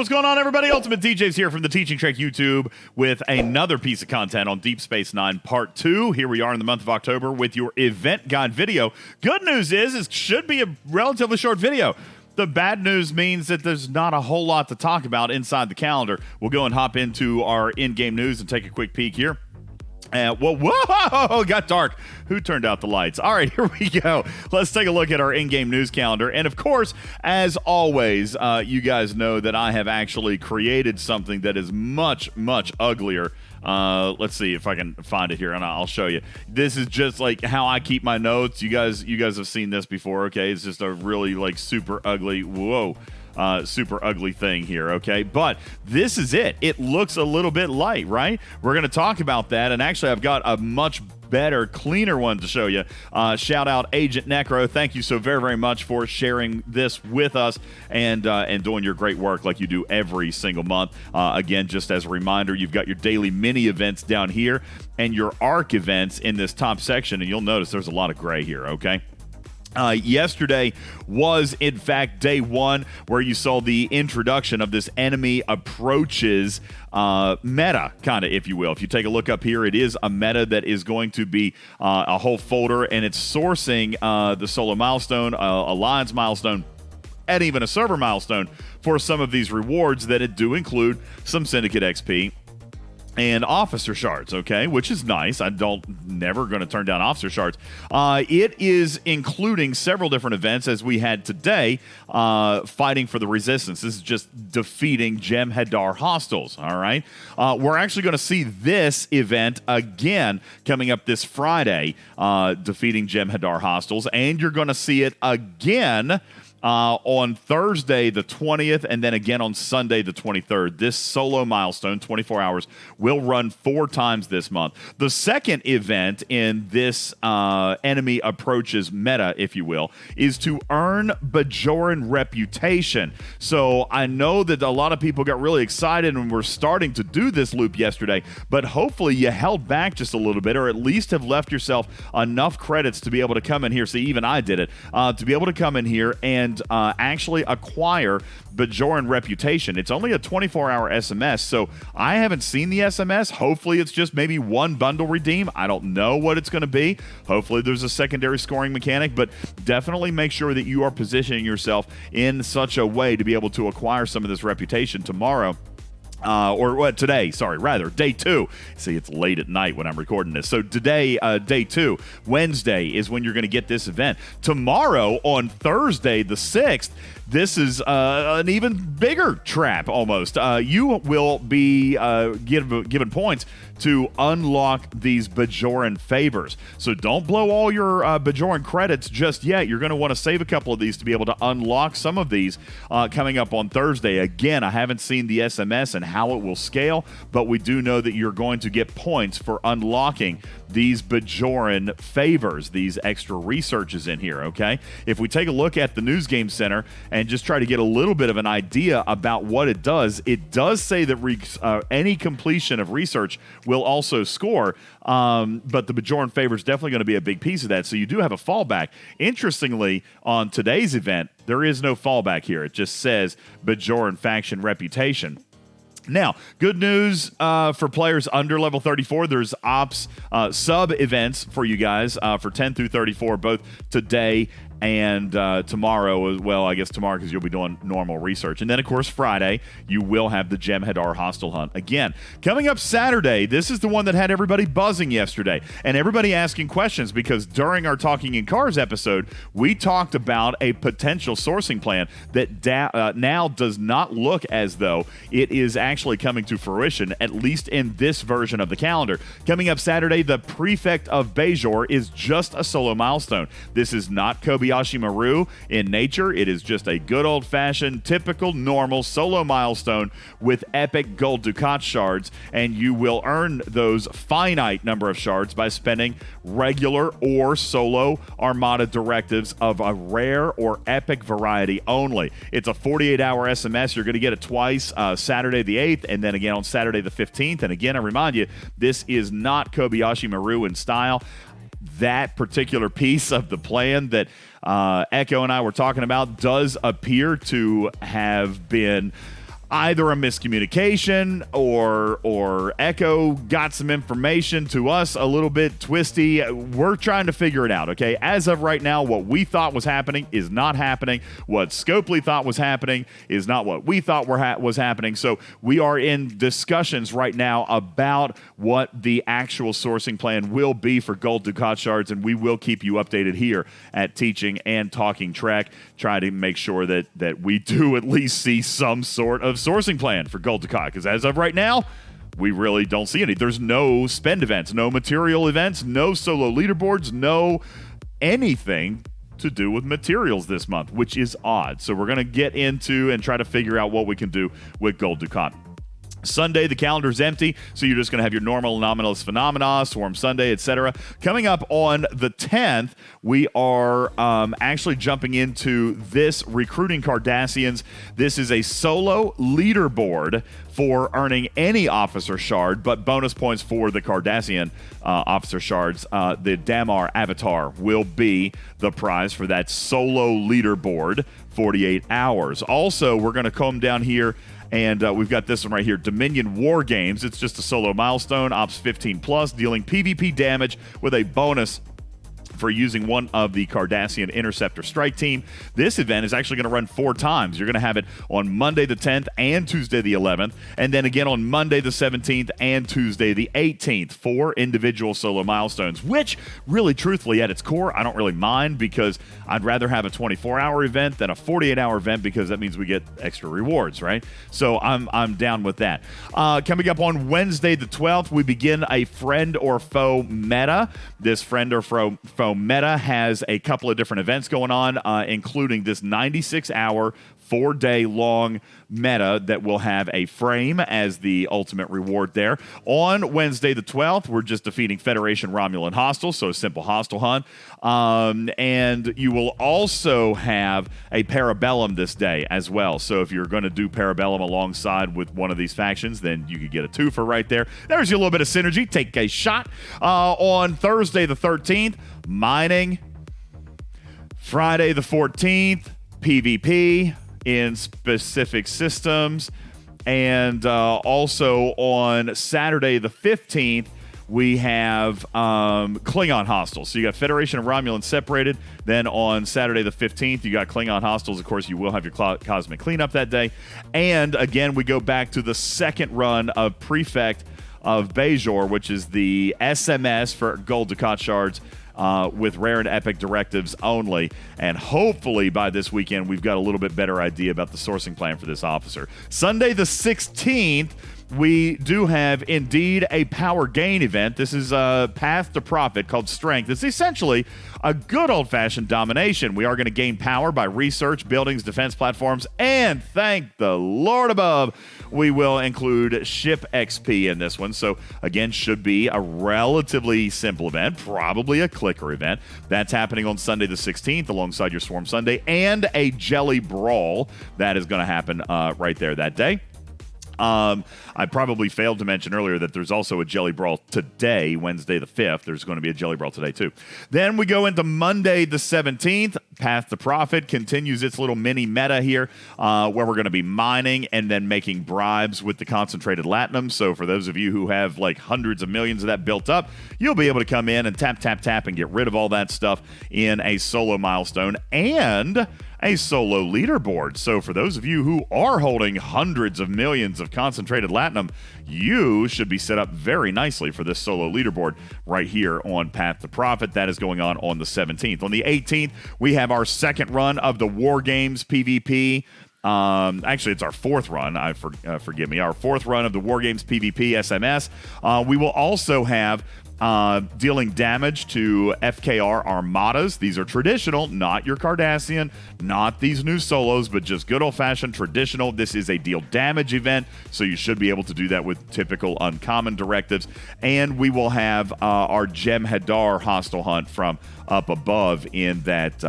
what's going on, everybody? UltimatDjz here from the Teaching Track YouTube with another piece of content on Deep Space Nine Part 2. Here we are in the month of October with your event guide video. Good news is it should be a relatively short video. The bad news means that there's not a whole lot to talk about inside the calendar. We'll go and hop into our in-game news and take a quick peek here. Whoa, got dark. Who turned out the lights? All right, here we go. Let's take a look at our in-game news calendar. And of course, as always, you guys know that I have actually created something that is much, much uglier. Let's see if I can find it here, and I'll show you. This is just like how I keep my notes. You guys have seen this before, okay? It's just a really like super ugly, super ugly thing here, okay? But this is it. It looks a little bit light, right? We're going to talk about that, and actually I've got a much better, cleaner one to show you. Shout out Agent Necro. Thank you so very, very much for sharing this with us and doing your great work like you do every single month. Again, just as a reminder, you've got your daily mini events down here and your ARC events in this top section, and you'll notice there's a lot of gray here, okay? Yesterday was, in fact, day one where you saw the introduction of this enemy approaches meta, kind of, if you will. If you take a look up here, it is a meta that is going to be a whole folder, and it's sourcing the solo milestone, alliance milestone, and even a server milestone for some of these rewards that do include some Syndicate XP and officer shards, okay, which is nice. Never going to turn down officer shards. It is including several different events as we had today, fighting for the resistance. This is just defeating Jem'Hadar hostiles, all right? We're actually going to see this event again coming up this Friday, defeating Jem'Hadar hostiles, and you're going to see it again on Thursday the 20th, and then again on Sunday the 23rd. This solo milestone, 24 hours, will run 4 times this month. The second event in this enemy approaches meta, if you will, is to earn Bajoran reputation. So I know that a lot of people got really excited and were starting to do this loop yesterday, but hopefully you held back just a little bit, or at least have left yourself enough credits to be able to come in here. See, even I did it, to be able to come in here and actually acquire Bajoran reputation. It's only a 24-hour SMS, so I haven't seen the SMS. Hopefully it's just maybe one bundle redeem. I don't know what it's going to be. Hopefully there's a secondary scoring mechanic, but definitely make sure that you are positioning yourself in such a way to be able to acquire some of this reputation tomorrow. Today, day 2. See, it's late at night when I'm recording this. So today, day 2, Wednesday is when you're going to get this event. Tomorrow, on Thursday, the 6th, this is an even bigger trap, almost. You will be given points to unlock these Bajoran favors. So don't blow all your Bajoran credits just yet. You're going to want to save a couple of these to be able to unlock some of these coming up on Thursday. Again, I haven't seen the SMS and how it will scale, but we do know that you're going to get points for unlocking these Bajoran favors, these extra researches in here, okay? If we take a look at the News Game Center and just try to get a little bit of an idea about what it does say that any completion of research will also score, but the Bajoran favor is definitely going to be a big piece of that, so you do have a fallback. Interestingly, on today's event, there is no fallback here. It just says Bajoran faction reputation. Now, good news for players under level 34. There's ops sub events for you guys for 10 through 34, both today and tomorrow as well. I guess tomorrow because you'll be doing normal research. And then, of course, Friday, you will have the Jem'Hadar hostile hunt. Again, coming up Saturday, this is the one that had everybody buzzing yesterday and everybody asking questions because during our Talking in Cars episode, we talked about a potential sourcing plan that now does not look as though it is actually coming to fruition, at least in this version of the calendar. Coming up Saturday, the Prefect of Beour is just a solo milestone. This is not Kobayashi Maru in nature. It is just a good old-fashioned, typical, normal solo milestone with epic gold Ducat shards, and you will earn those finite number of shards by spending regular or solo Armada directives of a rare or epic variety only. It's a 48-hour SMS. You're going to get it twice, Saturday the 8th, and then again on Saturday the 15th. And again, I remind you, this is not Kobayashi Maru in style. That particular piece of the plan that Echo and I were talking about does appear to have been either a miscommunication or Echo got some information to us a little bit twisty. We're trying to figure it out, okay? As of right now, what we thought was happening is not happening. What Scopely thought was happening is not what we thought was happening. So we are in discussions right now about what the actual sourcing plan will be for gold Ducat shards, and we will keep you updated here at Teaching and Talking Trek. Try to make sure that we do at least see some sort of sourcing plan for gold Ducat, because as of right now, we really don't see any. There's no spend events, no material events, no solo leaderboards, no anything to do with materials this month, which is odd. So we're going to get into and try to figure out what we can do with gold Ducat. Sunday, the calendar's empty, so you're just going to have your normal Anomalous Phenomena, Swarm Sunday, etc. Coming up on the 10th, we are actually jumping into this Recruiting Cardassians. This is a solo leaderboard for earning any officer shard, but bonus points for the Cardassian officer shards. The Damar Avatar will be the prize for that solo leaderboard, 48 hours. Also, we're going to come down here, and we've got this one right here, Dominion War Games. It's just a solo milestone, Ops 15 plus, dealing PvP damage with a bonus for using one of the Cardassian Interceptor Strike Team. This event is actually going to run 4 times. You're going to have it on Monday the 10th and Tuesday the 11th, and then again on Monday the 17th and Tuesday the 18th. 4 individual solo milestones, which really, truthfully, at its core, I don't really mind, because I'd rather have a 24-hour event than a 48-hour event, because that means we get extra rewards, right? So I'm down with that. Coming up on Wednesday the 12th, we begin a friend or foe meta. This friend or foe meta has a couple of different events going on, including this 96-hour, 4-day long meta that will have a frame as the ultimate reward there. On Wednesday the 12th, we're just defeating Federation Romulan hostiles, so a simple hostile hunt. And you will also have a Parabellum this day as well. So if you're going to do Parabellum alongside with one of these factions, then you could get a 2-for right there. There's your little bit of synergy. Take a shot. On Thursday the 13th, mining. Friday the 14th, PvP in specific systems. And also on Saturday the 15th, we have Klingon hostiles. So you got Federation and Romulan separated. Then on Saturday the 15th, you got Klingon hostiles. Of course, you will have your cosmic cleanup that day. And again, we go back to the second run of Prefect of Beour, which is the SMS for gold Ducat shards, with rare and epic directives only. And hopefully by this weekend, we've got a little bit better idea about the sourcing plan for this officer. Sunday the 16th, we do have indeed a power gain event. This is a path to profit called Strength. It's essentially a good old-fashioned domination. We are going to gain power by research, buildings, defense platforms, and thank the Lord above, we will include ship XP in this one. So again, should be a relatively simple event, probably a clicker event. That's happening on Sunday the 16th alongside your Swarm Sunday, and a Jelly Brawl that is going to happen right there that day. I probably failed to mention earlier that there's also a Jelly Brawl today, Wednesday the 5th. There's going to be a Jelly Brawl today, too. Then we go into Monday the 17th. Path to Profit continues its little mini meta here, where we're going to be mining and then making bribes with the concentrated latinum. So for those of you who have like hundreds of millions of that built up, you'll be able to come in and tap, tap, tap and get rid of all that stuff in a solo milestone and a solo leaderboard. So for those of you who are holding hundreds of millions of concentrated latinum, you should be set up very nicely for this solo leaderboard right here on Path to Profit. That is going on the 17th. On the 18th, we have our second run of the War Games PvP. Actually, it's our 4th run. Forgive me. Our 4th run of the War Games PvP SMS. We will also have dealing damage to FKR Armadas. These are traditional, not your Cardassian, not these new solos, but just good old-fashioned traditional. This is a deal damage event, so you should be able to do that with typical uncommon directives. And we will have our Gem Hadar hostile hunt from up above in that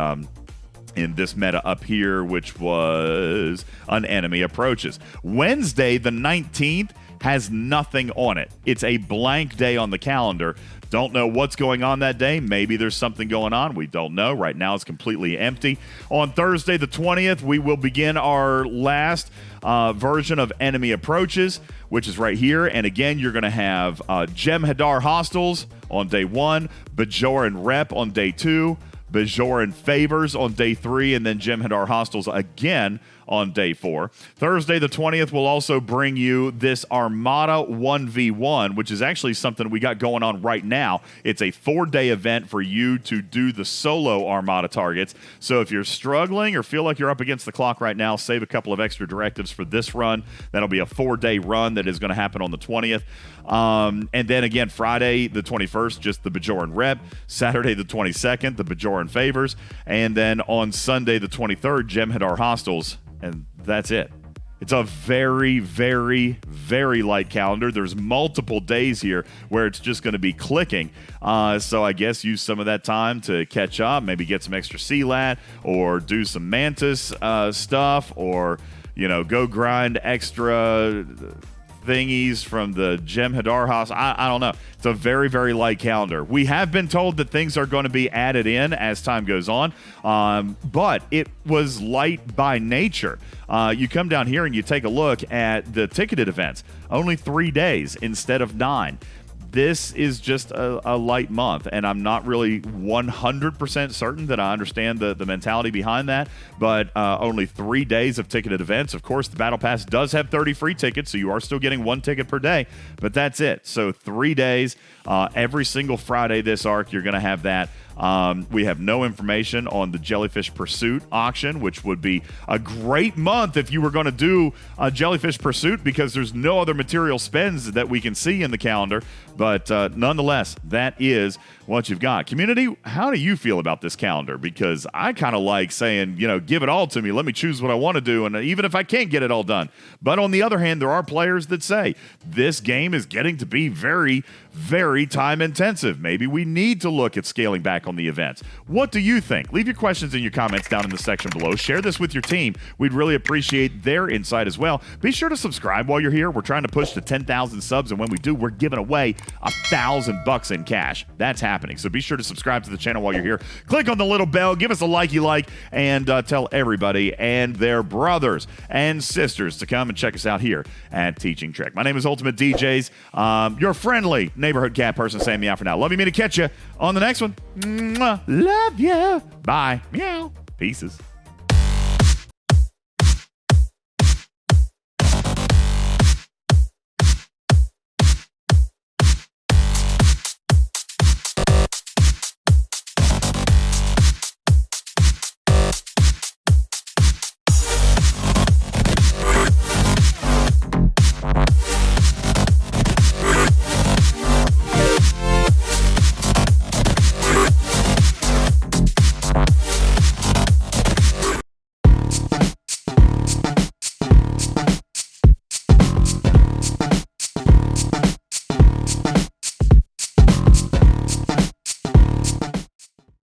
in this meta up here, which was An Enemy Approaches. Wednesday, the 19th, has nothing on it. It's a blank day on the calendar. Don't know what's going on that day. Maybe there's something going on. We don't know. Right now, it's completely empty. On Thursday, the 20th, we will begin our last version of enemy approaches, which is right here. And again, you're going to have Jem'Hadar Hostiles on day 1, Bajoran Rep on day 2, Bajoran Favors on day 3, and then Jem'Hadar Hostiles again on day 4. Thursday the 20th will also bring you this Armada 1v1, which is actually something we got going on right now. It's a 4-day event for you to do the solo Armada targets. So if you're struggling or feel like you're up against the clock right now, save a couple of extra directives for this run. That'll be a 4-day run that is going to happen on the 20th. And then again, Friday the 21st, just the Bajoran Rep. Saturday the 22nd, the Bajoran Favors. And then on Sunday the 23rd, Jem'Hadar Hostiles. And that's it. It's a very, very, very light calendar. There's multiple days here where it's just going to be clicking. So I guess use some of that time to catch up, maybe get some extra CLAT or do some Mantis stuff, or, you know, go grind extra thingies from the Jem'Hadar house. I don't know. It's a very, very light calendar. We have been told that things are going to be added in as time goes on, but it was light by nature. You come down here and you take a look at the ticketed events. Only 3 days instead of 9. This is just a light month, and I'm not really 100% certain that I understand the mentality behind that, but only 3 days of ticketed events. Of course, the Battle Pass does have 30 free tickets, so you are still getting 1 ticket per day, but that's it. So 3 days, every single Friday this arc, you're going to have that. We have no information on the Jellyfish Pursuit auction, which would be a great month if you were going to do a Jellyfish Pursuit, because there's no other material spends that we can see in the calendar. But nonetheless, that is what you've got. Community, how do you feel about this calendar? Because I kind of like saying, you know, give it all to me. Let me choose what I want to do, and even if I can't get it all done. But on the other hand, there are players that say this game is getting to be very, very time intensive. Maybe we need to look at scaling back on the events. What do you think? Leave your questions in your comments down in the section below. Share this with your team. We'd really appreciate their insight as well. Be sure to subscribe while you're here. We're trying to push to 10,000 subs, and when we do, we're giving away $1,000 in cash. That's happening. So be sure to subscribe to the channel while you're here. Click on the little bell, give us a like you like, and tell everybody and their brothers and sisters to come and check us out here at Teaching Trek. My name is UltimatDjz, your friendly neighborhood cat person saying meow for now. Love you, me to catch you on the next one. Mwah. Love you. Bye. Meow. Pieces.